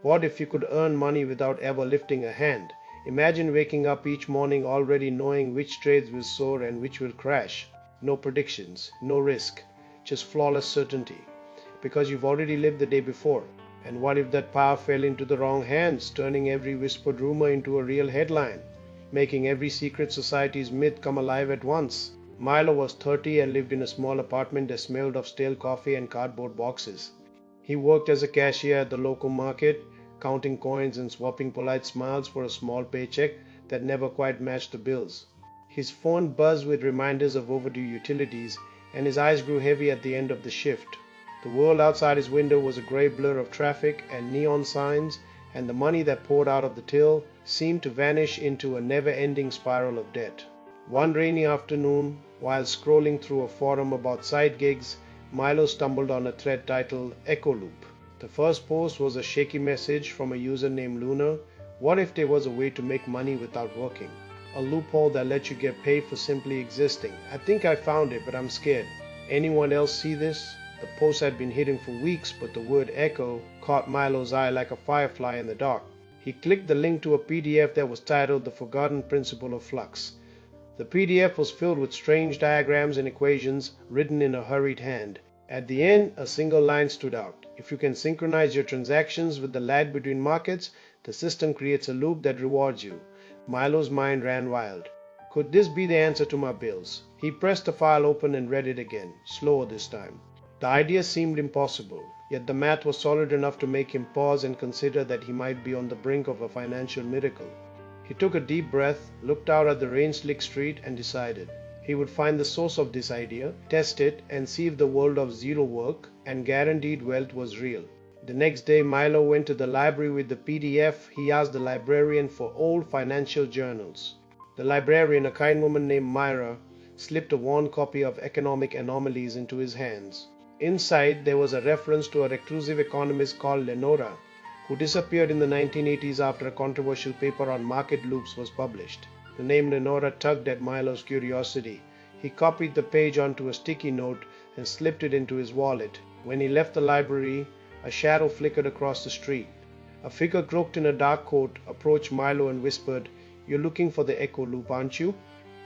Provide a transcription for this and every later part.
What if you could earn money without ever lifting a hand? Imagine waking up each morning already knowing which trades will soar and which will crash. No predictions, no risk, just flawless certainty. Because you've already lived the day before. And what if that power fell into the wrong hands, turning every whispered rumor into a real headline, making every secret society's myth come alive at once? Milo was 30 and lived in a small apartment that smelled of stale coffee and cardboard boxes. He worked as a cashier at the local market, counting coins and swapping polite smiles for a small paycheck that never quite matched the bills. His phone buzzed with reminders of overdue utilities, and his eyes grew heavy at the end of the shift. The world outside his window was a grey blur of traffic and neon signs, and the money that poured out of the till seemed to vanish into a never-ending spiral of debt. One rainy afternoon, while scrolling through a forum about side gigs, Milo stumbled on a thread titled Echo Loop. The first post was a shaky message from a user named Luna. What if there was a way to make money without working? A loophole that lets you get paid for simply existing. I think I found it, but I'm scared. Anyone else see this? The post had been hidden for weeks, but the word echo caught Milo's eye like a firefly in the dark. He clicked the link to a PDF that was titled The Forgotten Principle of Flux. The PDF was filled with strange diagrams and equations written in a hurried hand. At the end, a single line stood out. If you can synchronize your transactions with the lag between markets, the system creates a loop that rewards you. Milo's mind ran wild. Could this be the answer to my bills? He pressed the file open and read it again, slower this time. The idea seemed impossible, yet the math was solid enough to make him pause and consider that he might be on the brink of a financial miracle. He took a deep breath, looked out at the rain-slicked street, and decided he would find the source of this idea, test it, and see if the world of zero work and guaranteed wealth was real. The next day, Milo went to the library with the PDF. He asked the librarian for old financial journals. The librarian, a kind woman named Myra, slipped a worn copy of Economic Anomalies into his hands. Inside, there was a reference to a reclusive economist called Lenora, who disappeared in the 1980s after a controversial paper on market loops was published. The name Lenora tugged at Milo's curiosity. He copied the page onto a sticky note and slipped it into his wallet. When he left the library, a shadow flickered across the street. A figure cloaked in a dark coat approached Milo and whispered, "You're looking for the echo loop, aren't you?"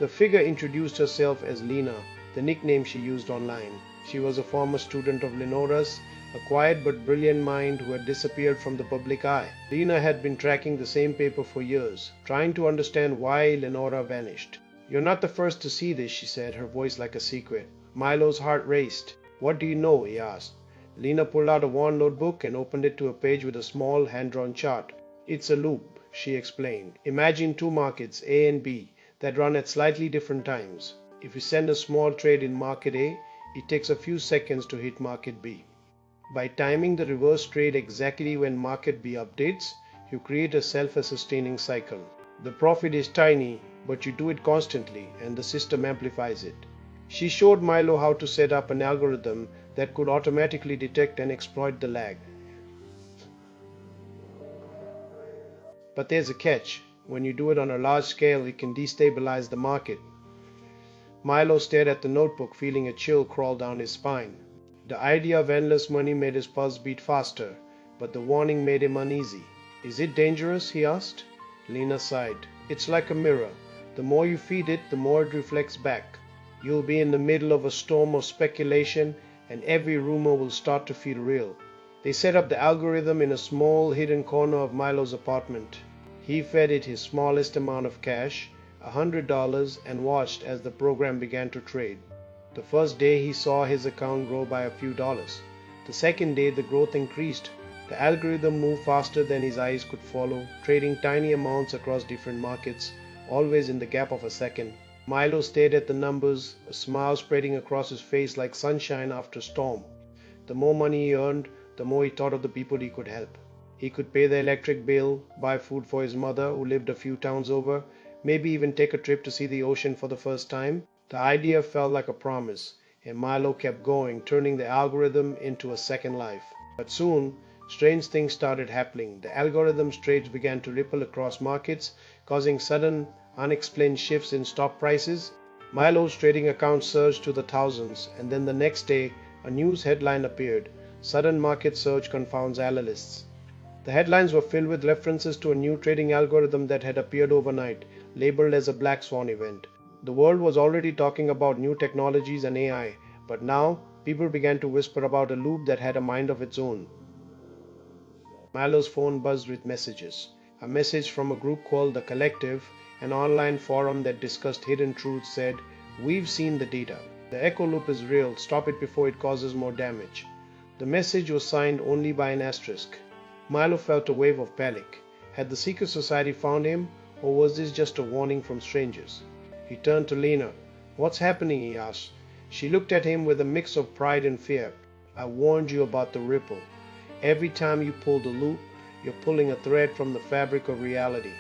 The figure introduced herself as Lena, the nickname she used online. She was a former student of Lenora's, a quiet but brilliant mind who had disappeared from the public eye. Lena had been tracking the same paper for years, trying to understand why Lenora vanished. "You're not the first to see this," she said, her voice like a secret. Milo's heart raced. "What do you know?" he asked. Lena pulled out a worn notebook and opened it to a page with a small hand-drawn chart. "It's a loop," she explained. "Imagine two markets, A and B, that run at slightly different times. If you send a small trade in market A, it takes a few seconds to hit market B. By timing the reverse trade exactly when market B updates, you create a self-sustaining cycle. The profit is tiny, but you do it constantly and the system amplifies it." She showed Milo how to set up an algorithm that could automatically detect and exploit the lag. But there's a catch. When you do it on a large scale, it can destabilize the market. Milo stared at the notebook, feeling a chill crawl down his spine. The idea of endless money made his pulse beat faster, but the warning made him uneasy. "Is it dangerous?" he asked. Lena sighed. "It's like a mirror. The more you feed it, the more it reflects back. You'll be in the middle of a storm of speculation, and every rumor will start to feel real." They set up the algorithm in a small, hidden corner of Milo's apartment. He fed it his smallest amount of cash, $100, and watched as the program began to trade. The first day he saw his account grow by a few dollars. The second day the growth increased. The algorithm moved faster than his eyes could follow, trading tiny amounts across different markets, always in the gap of a second. Milo stared at the numbers, a smile spreading across his face like sunshine after a storm. The more money he earned, the more he thought of the people he could help. He could pay the electric bill, buy food for his mother who lived a few towns over, maybe even take a trip to see the ocean for the first time. The idea felt like a promise, and Milo kept going, turning the algorithm into a second life. But soon, strange things started happening. The algorithm's trades began to ripple across markets, causing sudden, unexplained shifts in stock prices. Milo's trading account surged to the thousands, and then the next day, a news headline appeared: "Sudden market surge confounds analysts." The headlines were filled with references to a new trading algorithm that had appeared overnight, labeled as a black swan event. The world was already talking about new technologies and AI, but now people began to whisper about a loop that had a mind of its own. Milo's phone buzzed with messages. A message from a group called The Collective, an online forum that discussed hidden truths, said, "We've seen the data. The echo loop is real. Stop it before it causes more damage." The message was signed only by an asterisk. Milo felt a wave of panic. Had the secret society found him, or was this just a warning from strangers? He turned to Lena. "What's happening?" he asked. She looked at him with a mix of pride and fear. "I warned you about the ripple. Every time you pull the loop, you're pulling a thread from the fabric of reality.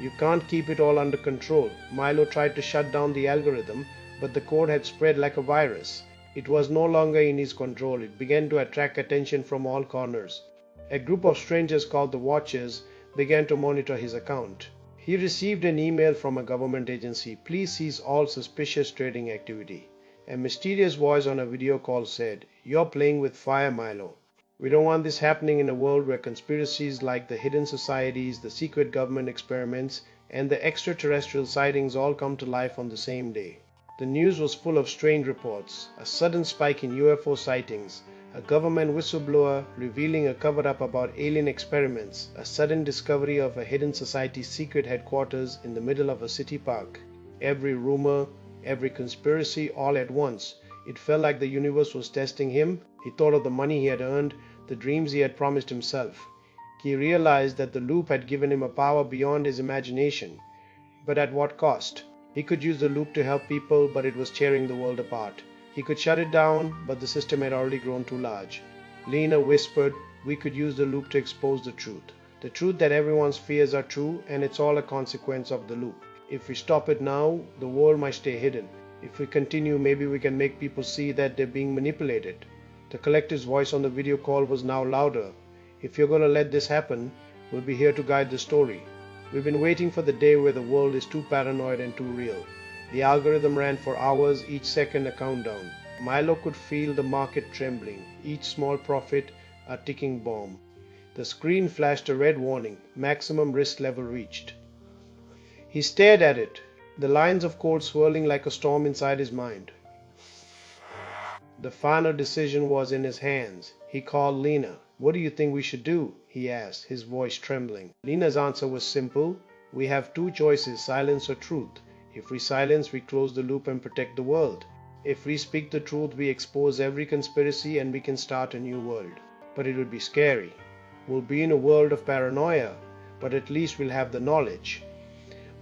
You can't keep it all under control." Milo tried to shut down the algorithm, but the code had spread like a virus. It was no longer in his control. It began to attract attention from all corners. A group of strangers called the Watchers began to monitor his account. He received an email from a government agency. "Please cease all suspicious trading activity." A mysterious voice on a video call said, "You're playing with fire, Milo. We don't want this happening in a world where conspiracies like the hidden societies, the secret government experiments, and the extraterrestrial sightings all come to life on the same day." The news was full of strange reports: a sudden spike in UFO sightings, a government whistleblower revealing a cover-up about alien experiments, a sudden discovery of a hidden society's secret headquarters in the middle of a city park. Every rumor, every conspiracy, all at once. It felt like the universe was testing him. He thought of the money he had earned, the dreams he had promised himself. He realized that the loop had given him a power beyond his imagination. But at what cost? He could use the loop to help people, but it was tearing the world apart. He could shut it down, but the system had already grown too large. Lena whispered, "We could use the loop to expose the truth. The truth that everyone's fears are true, and it's all a consequence of the loop. If we stop it now, the world might stay hidden. If we continue, maybe we can make people see that they're being manipulated." The collective's voice on the video call was now louder. "If you're going to let this happen, we'll be here to guide the story. We've been waiting for the day where the world is too paranoid and too real." The algorithm ran for hours, each second a countdown. Milo could feel the market trembling, each small profit a ticking bomb. The screen flashed a red warning: maximum risk level reached. He stared at it, the lines of code swirling like a storm inside his mind. The final decision was in his hands. He called Lena. "What do you think we should do?" he asked, his voice trembling. Lena's answer was simple: "We have two choices, silence or truth. If we silence, we close the loop and protect the world. If we speak the truth, we expose every conspiracy and we can start a new world. But it would be scary. We'll be in a world of paranoia, but at least we'll have the knowledge."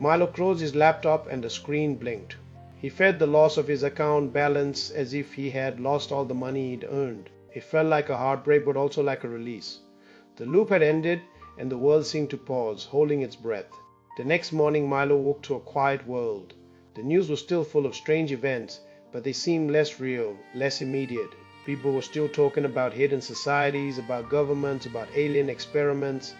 Milo closed his laptop and the screen blinked. He felt the loss of his account balance as if he had lost all the money he'd earned. It felt like a heartbreak, but also like a release. The loop had ended and the world seemed to pause, holding its breath. The next morning Milo woke to a quiet world. The news was still full of strange events, but they seemed less real, less immediate. People were still talking about hidden societies, about governments, about alien experiments.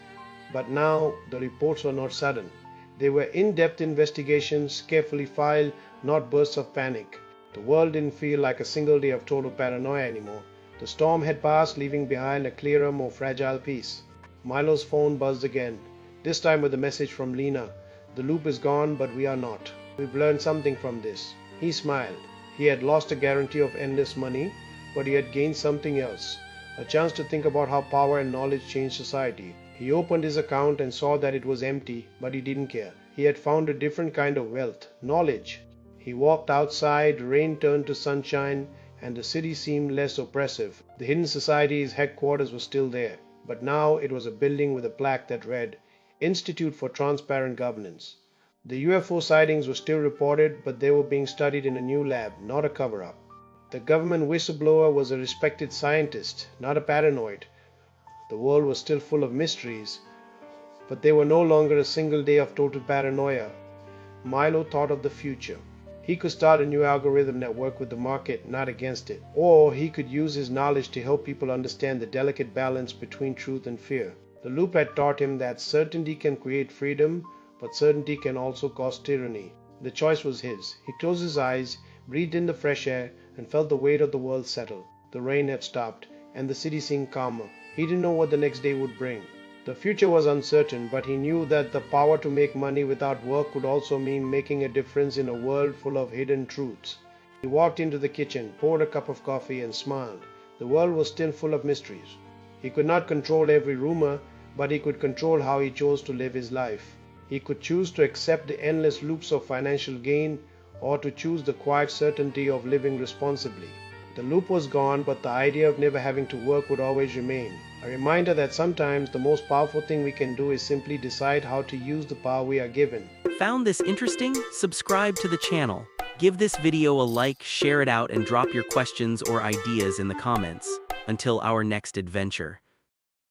But now the reports were not sudden. They were in-depth investigations, carefully filed, not bursts of panic. The world didn't feel like a single day of total paranoia anymore. The storm had passed, leaving behind a clearer, more fragile peace. Milo's phone buzzed again, this time with a message from Lena. "The loop is gone, but we are not. We've learned something from this." He smiled. He had lost a guarantee of endless money, but he had gained something else, a chance to think about how power and knowledge change society. He opened his account and saw that it was empty, but he didn't care. He had found a different kind of wealth, knowledge. He walked outside, rain turned to sunshine, and the city seemed less oppressive. The hidden society's headquarters was still there, but now it was a building with a plaque that read, "Institute for Transparent Governance." The UFO sightings were still reported, but they were being studied in a new lab, not a cover-up. The government whistleblower was a respected scientist, not a paranoid. The world was still full of mysteries, but they were no longer a single day of total paranoia. Milo thought of the future. He could start a new algorithm that worked with the market, not against it. Or he could use his knowledge to help people understand the delicate balance between truth and fear. The loop had taught him that certainty can create freedom, but certainty can also cause tyranny. The choice was his. He closed his eyes, breathed in the fresh air, and felt the weight of the world settle. The rain had stopped, and the city seemed calmer. He didn't know what the next day would bring. The future was uncertain, but he knew that the power to make money without work could also mean making a difference in a world full of hidden truths. He walked into the kitchen, poured a cup of coffee, and smiled. The world was still full of mysteries. He could not control every rumor, but he could control how he chose to live his life. He could choose to accept the endless loops of financial gain, or to choose the quiet certainty of living responsibly. The loop was gone, but the idea of never having to work would always remain. A reminder that sometimes the most powerful thing we can do is simply decide how to use the power we are given. Found this interesting? Subscribe to the channel. Give this video a like, share it out, and drop your questions or ideas in the comments. Until our next adventure.